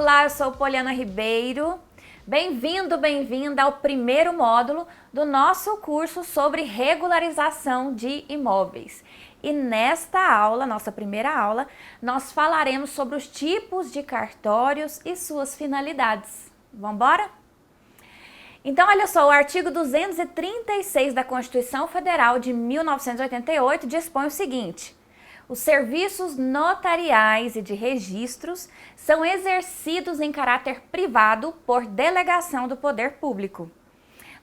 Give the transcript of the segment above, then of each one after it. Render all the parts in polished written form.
Olá, eu sou Poliana Ribeiro. Bem-vindo, bem-vinda ao primeiro módulo do nosso curso sobre regularização de imóveis. E nesta aula, nossa primeira aula, nós falaremos sobre os tipos de cartórios e suas finalidades. Vamos embora? Então, olha só, o artigo 236 da Constituição Federal de 1988 dispõe o seguinte: os serviços notariais e de registros são exercidos em caráter privado por delegação do poder público.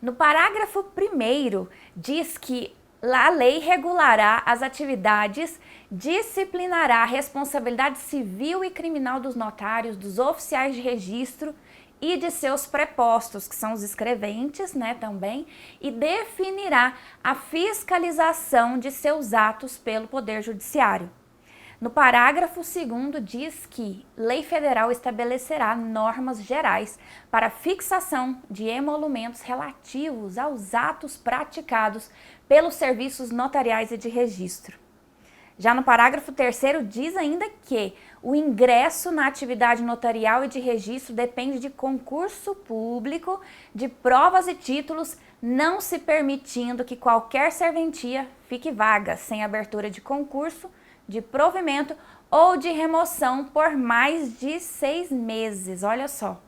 No parágrafo 1º, diz que a lei regulará as atividades, disciplinará a responsabilidade civil e criminal dos notários, dos oficiais de registro e de seus prepostos, que são os escreventes, também, e definirá a fiscalização de seus atos pelo Poder Judiciário. No parágrafo 2º diz que lei federal estabelecerá normas gerais para fixação de emolumentos relativos aos atos praticados pelos serviços notariais e de registro. Já no parágrafo 3º diz ainda que o ingresso na atividade notarial e de registro depende de concurso público, de provas e títulos, não se permitindo que qualquer serventia fique vaga, sem abertura de concurso, de provimento ou de remoção por mais de 6 meses. Olha só.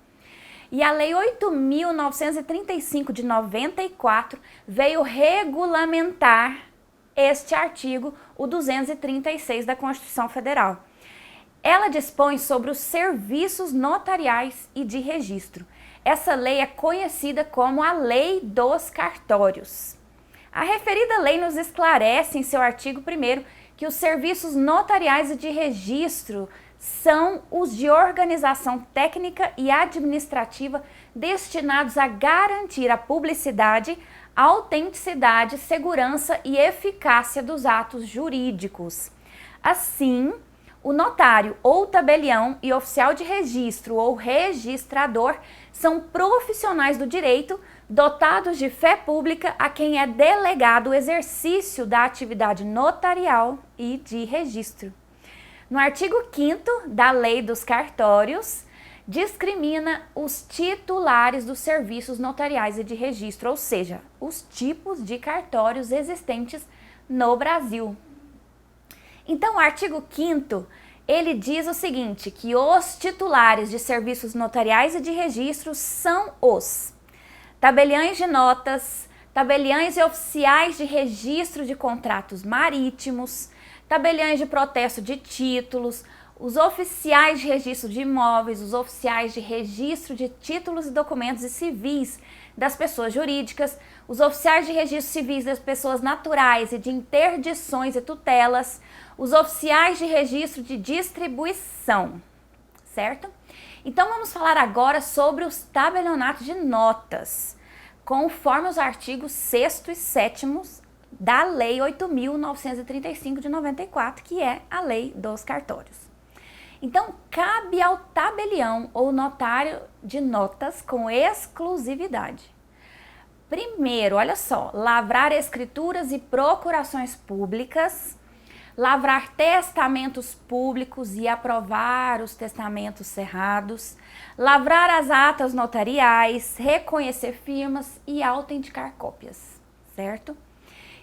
E a Lei 8.935 de 94 veio regulamentar este artigo, o 236 da Constituição Federal. Ela dispõe sobre os serviços notariais e de registro. Essa lei é conhecida como a Lei dos Cartórios. A referida lei nos esclarece em seu artigo 1º que os serviços notariais e de registro são os de organização técnica e administrativa destinados a garantir a publicidade, autenticidade, segurança e eficácia dos atos jurídicos. Assim, o notário ou tabelião e oficial de registro ou registrador são profissionais do direito dotados de fé pública a quem é delegado o exercício da atividade notarial e de registro. No artigo 5º da Lei dos Cartórios, discrimina os titulares dos serviços notariais e de registro, ou seja, os tipos de cartórios existentes no Brasil. Então, o artigo 5º, ele diz o seguinte, que os titulares de serviços notariais e de registro são os tabeliães de notas, tabeliães e oficiais de registro de contratos marítimos, tabeliães de protesto de títulos, os oficiais de registro de imóveis, os oficiais de registro de títulos e documentos e civis das pessoas jurídicas, os oficiais de registro civis das pessoas naturais e de interdições e tutelas, os oficiais de registro de distribuição, certo? Então vamos falar agora sobre os tabelionatos de notas, conforme os artigos 6º e 7º da Lei 8.935 de 94, que é a Lei dos Cartórios. Então, cabe ao tabelião ou notário de notas com exclusividade. Primeiro, olha só, lavrar escrituras e procurações públicas, lavrar testamentos públicos e aprovar os testamentos cerrados, lavrar as atas notariais, reconhecer firmas e autenticar cópias, certo?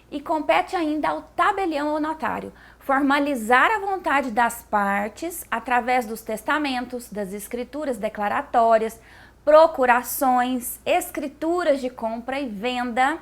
E compete ainda ao tabelião ou notário formalizar a vontade das partes através dos testamentos, das escrituras declaratórias, procurações, escrituras de compra e venda.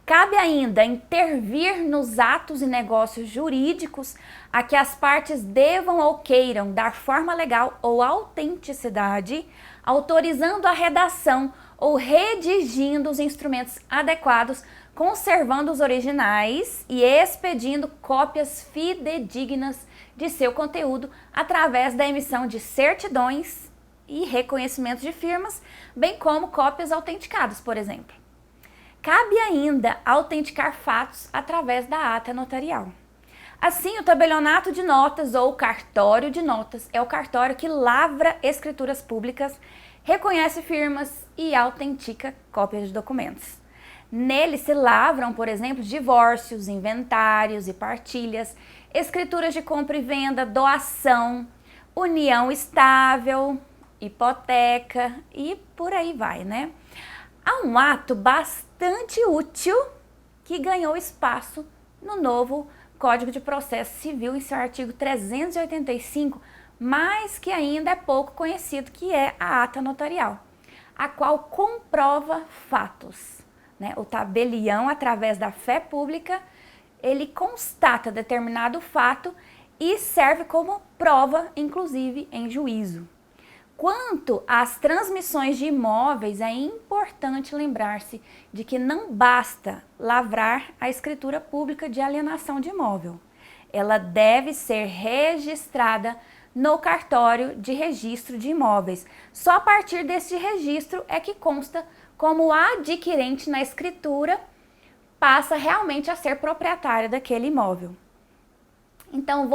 Cabe ainda intervir nos atos e negócios jurídicos a que as partes devam ou queiram dar forma legal ou autenticidade, autorizando a redação ou redigindo os instrumentos adequados, conservando os originais e expedindo cópias fidedignas de seu conteúdo através da emissão de certidões e reconhecimentos de firmas, bem como cópias autenticadas, por exemplo. Cabe ainda autenticar fatos através da ata notarial. Assim, o tabelionato de notas ou cartório de notas é o cartório que lavra escrituras públicas, reconhece firmas e autentica cópias de documentos. Nele se lavram, por exemplo, divórcios, inventários e partilhas, escrituras de compra e venda, doação, união estável hipoteca e por aí vai, né? Há um ato bastante útil que ganhou espaço no novo Código de Processo Civil em seu artigo 385, mas que ainda é pouco conhecido, que é a ata notarial, a qual comprova fatos, né? O tabelião, através da fé pública, ele constata determinado fato e serve como prova, inclusive, em juízo. Quanto às transmissões de imóveis, é importante lembrar-se de que não basta lavrar a escritura pública de alienação de imóvel. Ela deve ser registrada no cartório de registro de imóveis. Só a partir desse registro é que consta como adquirente na escritura passa realmente a ser proprietário daquele imóvel. Então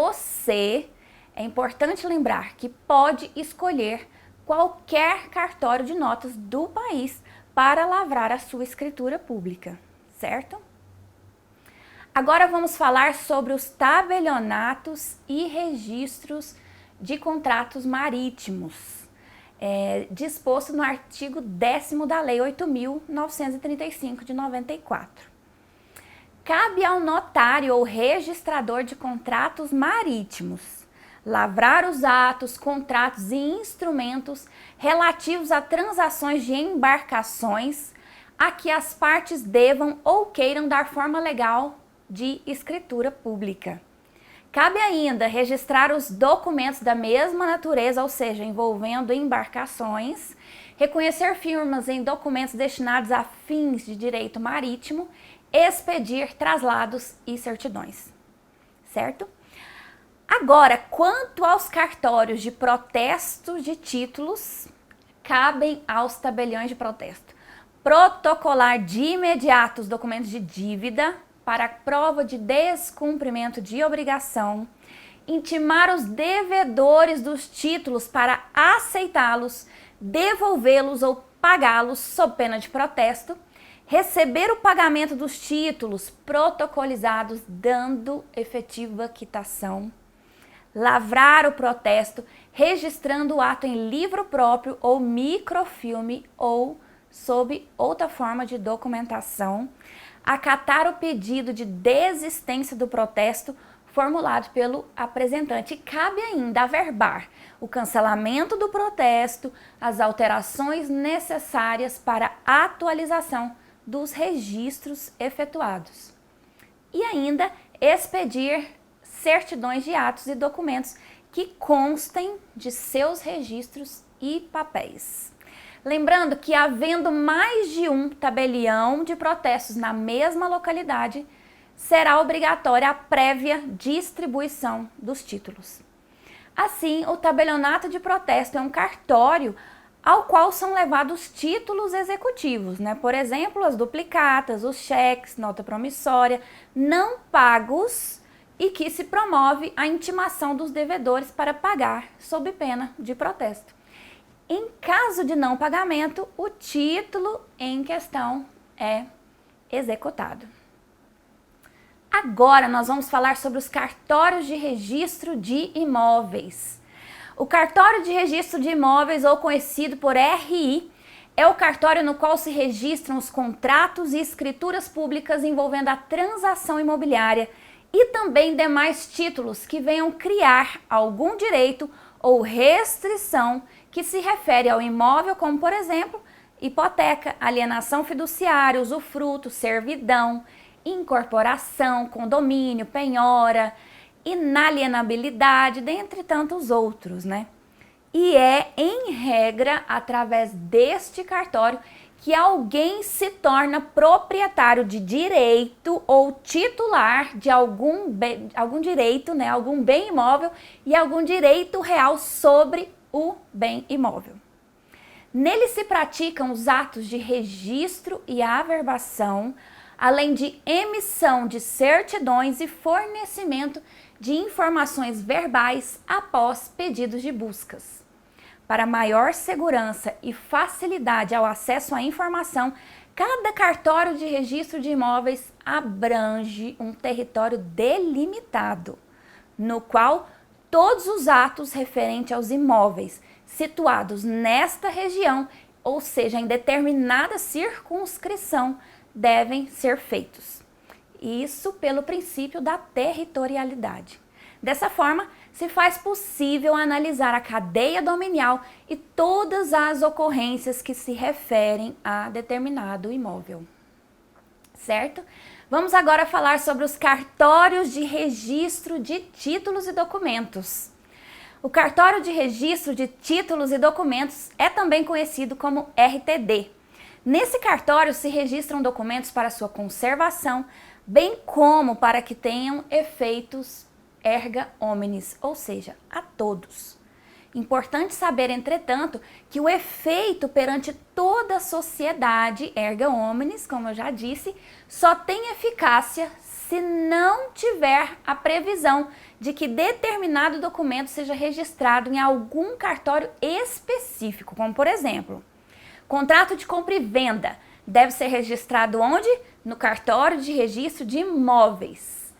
é importante lembrar que pode escolher qualquer cartório de notas do país para lavrar a sua escritura pública, certo? Agora vamos falar sobre os tabelionatos e registros de contratos marítimos, disposto no artigo 10º da Lei 8.935 de 94. Cabe ao notário ou registrador de contratos marítimos lavrar os atos, contratos e instrumentos relativos a transações de embarcações a que as partes devam ou queiram dar forma legal de escritura pública. Cabe ainda registrar os documentos da mesma natureza, ou seja, envolvendo embarcações, reconhecer firmas em documentos destinados a fins de direito marítimo, expedir traslados e certidões, certo? Agora, quanto aos cartórios de protesto de títulos, cabem aos tabeliões de protesto protocolar de imediato os documentos de dívida para prova de descumprimento de obrigação, intimar os devedores dos títulos para aceitá-los, devolvê-los ou pagá-los sob pena de protesto, receber o pagamento dos títulos protocolizados dando efetiva quitação, lavrar o protesto, registrando o ato em livro próprio ou microfilme ou sob outra forma de documentação, acatar o pedido de desistência do protesto formulado pelo apresentante. E cabe ainda averbar o cancelamento do protesto, as alterações necessárias para a atualização dos registros efetuados. E ainda expedir certidões de atos e documentos que constem de seus registros e papéis. Lembrando que, havendo mais de um tabelião de protestos na mesma localidade, será obrigatória a prévia distribuição dos títulos. Assim, o tabelionato de protesto é um cartório ao qual são levados títulos executivos, né? Por exemplo, as duplicatas, os cheques, nota promissória, não pagos, e que se promove a intimação dos devedores para pagar sob pena de protesto. Em caso de não pagamento, o título em questão é executado. Agora nós vamos falar sobre os cartórios de registro de imóveis. O cartório de registro de imóveis, ou conhecido por RI, é o cartório no qual se registram os contratos e escrituras públicas envolvendo a transação imobiliária e também demais títulos que venham criar algum direito ou restrição que se refere ao imóvel, como, por exemplo, hipoteca, alienação fiduciária, usufruto, servidão, incorporação, condomínio, penhora, inalienabilidade, dentre tantos outros, né? E é, em regra, através deste cartório que alguém se torna proprietário de direito ou titular de algum direito, né, algum bem imóvel e algum direito real sobre o bem imóvel. Nele se praticam os atos de registro e averbação, além de emissão de certidões e fornecimento de informações verbais após pedidos de buscas. Para maior segurança e facilidade ao acesso à informação, cada cartório de registro de imóveis abrange um território delimitado, no qual todos os atos referentes aos imóveis, situados nesta região, ou seja, em determinada circunscrição, devem ser feitos. Isso pelo princípio da territorialidade. Dessa forma, se faz possível analisar a cadeia dominial e todas as ocorrências que se referem a determinado imóvel. Certo? Vamos agora falar sobre os cartórios de registro de títulos e documentos. O cartório de registro de títulos e documentos é também conhecido como RTD. Nesse cartório se registram documentos para sua conservação, bem como para que tenham efeitos erga omnes, ou seja, a todos. Importante saber, entretanto, que o efeito perante toda a sociedade, erga omnes, como eu já disse, só tem eficácia se não tiver a previsão de que determinado documento seja registrado em algum cartório específico, como por exemplo, contrato de compra e venda deve ser registrado onde? No cartório de registro de imóveis.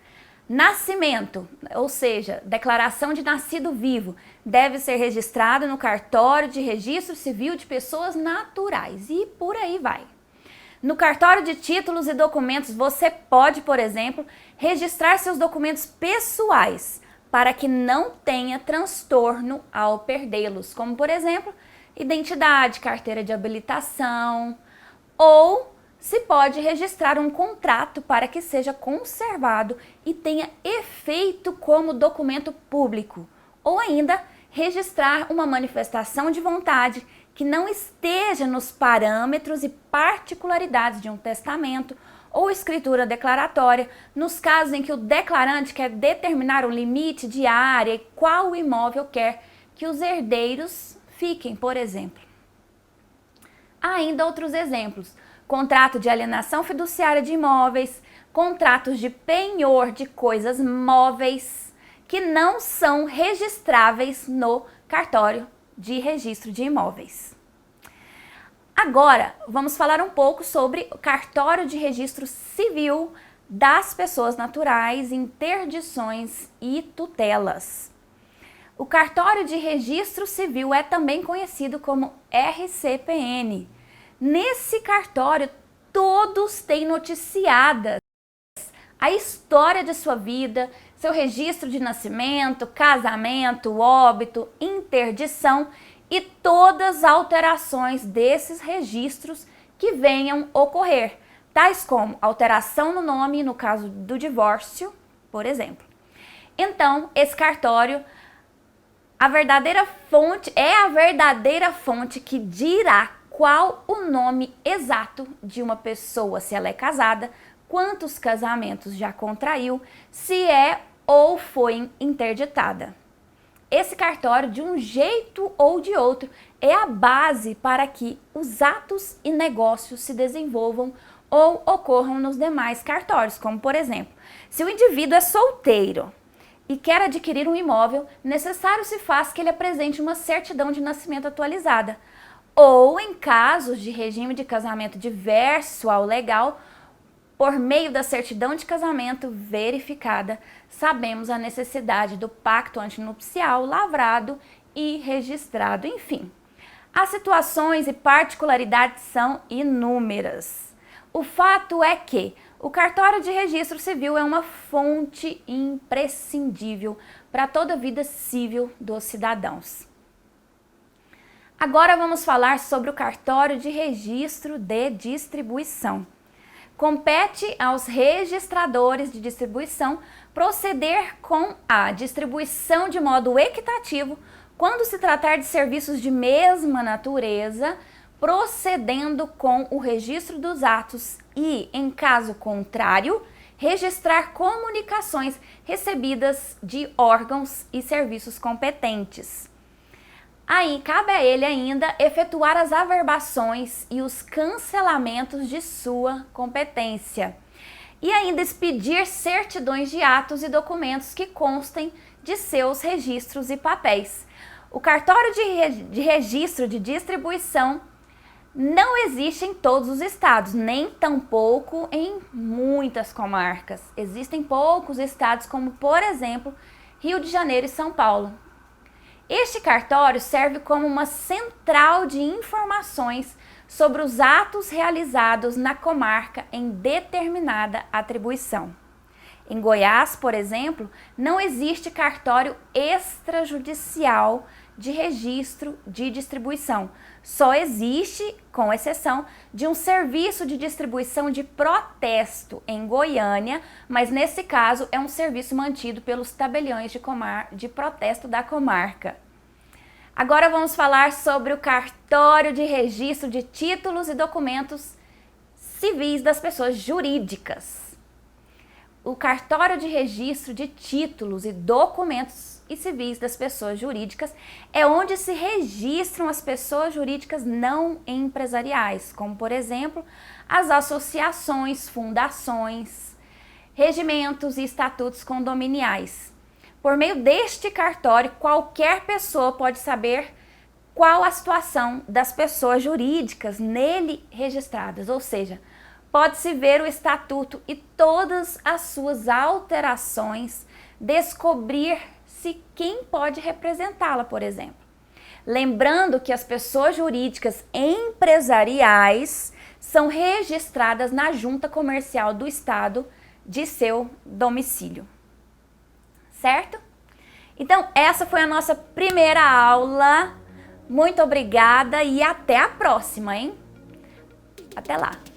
Nascimento, ou seja, declaração de nascido vivo, deve ser registrado no cartório de registro civil de pessoas naturais e por aí vai. No cartório de títulos e documentos, você pode, por exemplo, registrar seus documentos pessoais para que não tenha transtorno ao perdê-los, como por exemplo, identidade, carteira de habilitação, ou se pode registrar um contrato para que seja conservado e tenha efeito como documento público, ou ainda registrar uma manifestação de vontade que não esteja nos parâmetros e particularidades de um testamento ou escritura declaratória, nos casos em que o declarante quer determinar o limite de área e qual imóvel quer que os herdeiros fiquem, por exemplo. Há ainda outros exemplos: contrato de alienação fiduciária de imóveis, contratos de penhor de coisas móveis que não são registráveis no cartório de registro de imóveis. Agora, vamos falar um pouco sobre o cartório de registro civil das pessoas naturais, interdições e tutelas. O cartório de registro civil é também conhecido como RCPN. Nesse cartório, todos têm noticiadas a história de sua vida, seu registro de nascimento, casamento, óbito, interdição e todas as alterações desses registros que venham ocorrer, tais como alteração no nome no caso do divórcio, por exemplo. Então, esse cartório, a verdadeira fonte que dirá qual o nome exato de uma pessoa, se ela é casada, quantos casamentos já contraiu, se é ou foi interditada. Esse cartório, de um jeito ou de outro, é a base para que os atos e negócios se desenvolvam ou ocorram nos demais cartórios, como por exemplo, se o indivíduo é solteiro e quer adquirir um imóvel, necessário se faz que ele apresente uma certidão de nascimento atualizada. Ou, em casos de regime de casamento diverso ao legal, por meio da certidão de casamento verificada, sabemos a necessidade do pacto antinupcial lavrado e registrado, enfim. As situações e particularidades são inúmeras. O fato é que o cartório de registro civil é uma fonte imprescindível para toda a vida civil dos cidadãos. Agora vamos falar sobre o cartório de registro de distribuição. Compete aos registradores de distribuição proceder com a distribuição de modo equitativo quando se tratar de serviços de mesma natureza, procedendo com o registro dos atos e, em caso contrário, registrar comunicações recebidas de órgãos e serviços competentes. Aí cabe a ele ainda efetuar as averbações e os cancelamentos de sua competência. E ainda expedir certidões de atos e documentos que constem de seus registros e papéis. O cartório de registro de distribuição não existe em todos os estados, nem tampouco em muitas comarcas. Existem poucos estados, como por exemplo, Rio de Janeiro e São Paulo. Este cartório serve como uma central de informações sobre os atos realizados na comarca em determinada atribuição. Em Goiás, por exemplo, não existe cartório extrajudicial de registro de distribuição. Só existe, com exceção, de um serviço de distribuição de protesto em Goiânia, mas nesse caso é um serviço mantido pelos tabeliões de protesto da comarca. Agora vamos falar sobre o cartório de registro de títulos e documentos civis das pessoas jurídicas. O cartório de registro de títulos e documentos e civis das pessoas jurídicas é onde se registram as pessoas jurídicas não empresariais, como por exemplo, as associações, fundações, regimentos e estatutos condominiais. Por meio deste cartório, qualquer pessoa pode saber qual a situação das pessoas jurídicas nele registradas, ou seja, pode-se ver o estatuto e todas as suas alterações, descobrir-se quem pode representá-la, por exemplo. Lembrando que as pessoas jurídicas empresariais são registradas na Junta Comercial do Estado de seu domicílio. Certo? Então, essa foi a nossa primeira aula. Muito obrigada e até a próxima, hein? Até lá!